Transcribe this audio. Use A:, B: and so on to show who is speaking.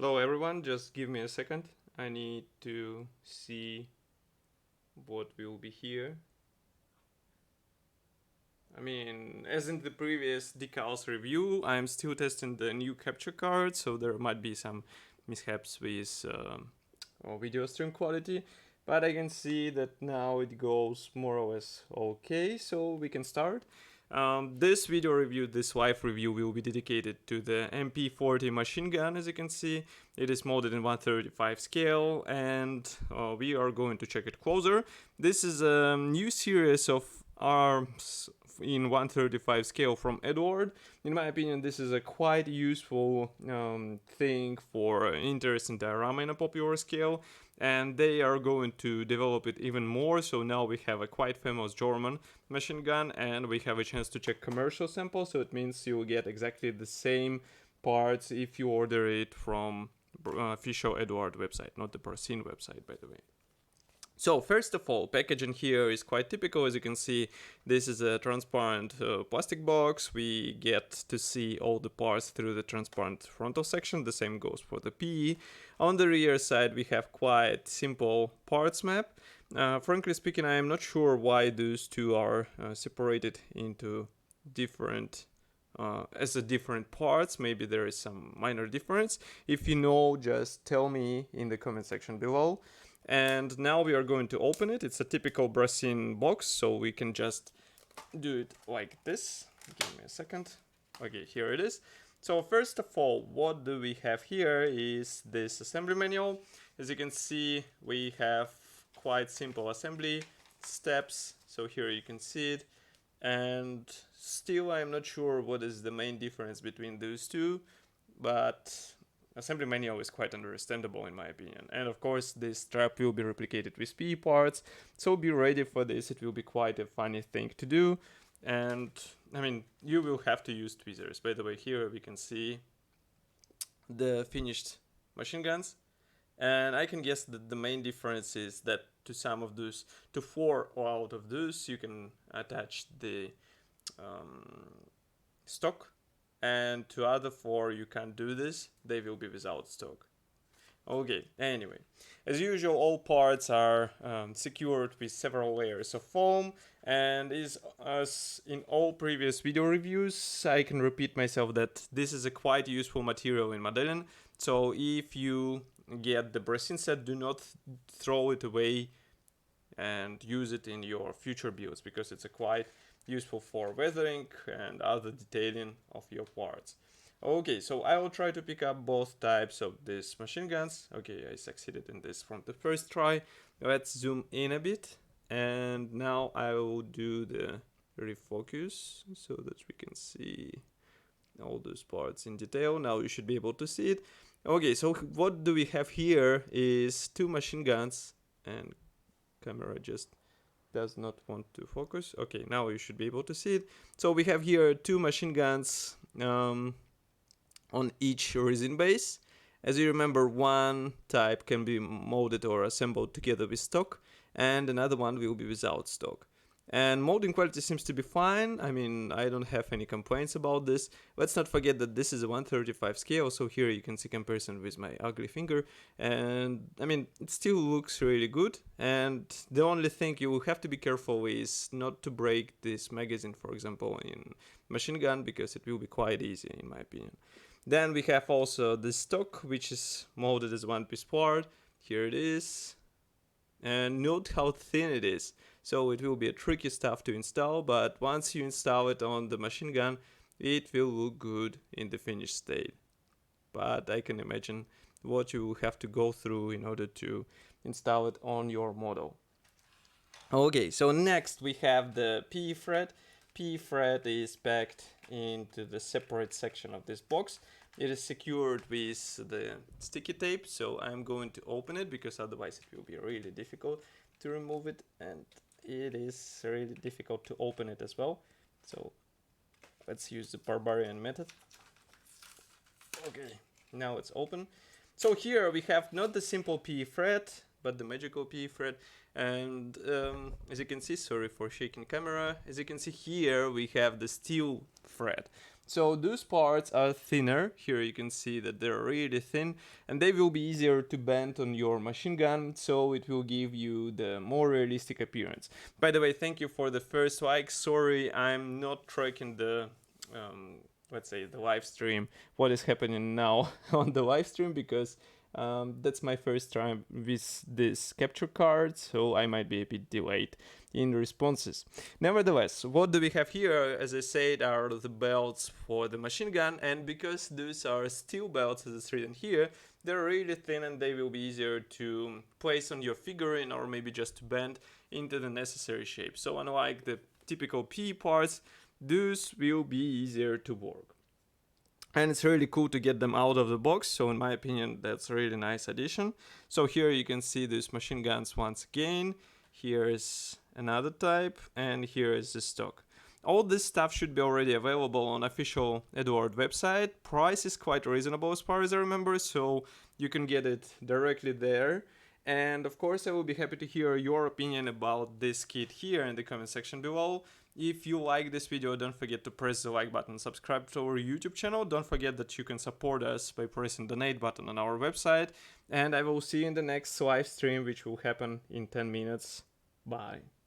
A: Hello everyone, just give me a second. I need to see what will be here. As in the previous decals review, I'm still testing the new capture card, so there might be some mishaps with video stream quality. But I can see that now it goes more or less okay, so we can start. This video review, this live review, will be dedicated to the MP40 machine gun. As you can see, it is molded in 1/35 scale, and we are going to check it closer. This is a new series of arms in 1/35 scale from Eduard. In my opinion, this is a quite useful thing for interesting diorama in a popular scale, and they are going to develop it even more. So now we have a quite famous German machine gun, and we have a chance to check commercial samples. So it means you'll get exactly the same parts if you order it from official Eduard website, not the Brassin website, by the way. So first of all, packaging here is quite typical. As you can see, this is a transparent plastic box. We get to see all the parts through the transparent frontal section. The same goes for the PE. On the rear side, we have quite simple parts map. Frankly speaking, I am not sure why those two are separated into different as a different parts. Maybe there is some minor difference. If you know, just tell me in the comment section below. And now we are going to open it. It's a typical Brassin box, so we can just do it like this. Give me a second. Okay, here it is. So first of all, what do we have here is this assembly manual. As you can see, we have quite simple assembly steps. So here you can see it. And still I'm not sure what is the main difference between those two, but assembly manual is quite understandable in my opinion. And of course this strap will be replicated with PE parts, so be ready for this. It will be quite a funny thing to do, and you will have to use tweezers. By the way, here we can see the finished machine guns, and I can guess that the main difference is that to some of those, to 4 out of those, you can attach the stock, and to other 4 you can't do this. They will be without stock. Okay, anyway, as usual, all parts are secured with several layers of foam, and as in all previous video reviews, I can repeat myself that this is a quite useful material in modeling. So if you get the Brassin set, do not throw it away and use it in your future builds, because it's a quite useful for weathering and other detailing of your parts. Okay, so I will try to pick up both types of these machine guns. Okay, I succeeded in this from the first try. Let's zoom in a bit, and now I will do the refocus so that we can see all those parts in detail. Now you should be able to see it. Okay, so what do we have here is 2 machine guns, and camera just does not want to focus. Okay, now you should be able to see it. So we have here 2 machine guns on each resin base. As you remember, one type can be molded or assembled together with stock, and another one will be without stock. And molding quality seems to be fine. I don't have any complaints about this. Let's not forget that this is a 1/35 scale, so here you can see comparison with my ugly finger, and it still looks really good. And the only thing you will have to be careful is not to break this magazine, for example, in machine gun, because it will be quite easy in my opinion. Then we have also the stock, which is molded as one piece part. Here it is, and note how thin it is. So it will be a tricky stuff to install, but once you install it on the machine gun, it will look good in the finished state. But I can imagine what you will have to go through in order to install it on your model. Okay, so next we have the PE thread. PE thread is packed into the separate section of this box. It is secured with the sticky tape, so I'm going to open it, because otherwise it will be really difficult to remove it, and it is really difficult to open it as well. So let's use the barbarian method. Okay, now it's open. So here we have not the simple PE thread, but the magical PE thread. And as you can see, sorry for shaking camera, as you can see here we have the steel thread. So those parts are thinner. Here you can see that they're really thin, and they will be easier to bend on your machine gun, so it will give you the more realistic appearance. By the way, thank you for the first like. Sorry, I'm not tracking the let's say the live stream, what is happening now on the live stream, because that's my first time with this capture card, so I might be a bit delayed in responses. Nevertheless, what do we have here? As I said, are the belts for the machine gun, and because those are steel belts, as it's written here, they're really thin and they will be easier to place on your figurine or maybe just to bend into the necessary shape. So unlike the typical PE parts, those will be easier to work. And it's really cool to get them out of the box, so in my opinion that's a really nice addition. So here you can see these machine guns once again. Here is another type, and here is the stock. All this stuff should be already available on official Eduard website. Price is quite reasonable as far as I remember, so you can get it directly there. And of course I will be happy to hear your opinion about this kit here in the comment section below. If you like this video, don't forget to press the like button, subscribe to our YouTube channel. Don't forget that you can support us by pressing the donate button on our website. And I will see you in the next live stream, which will happen in 10 minutes. Bye.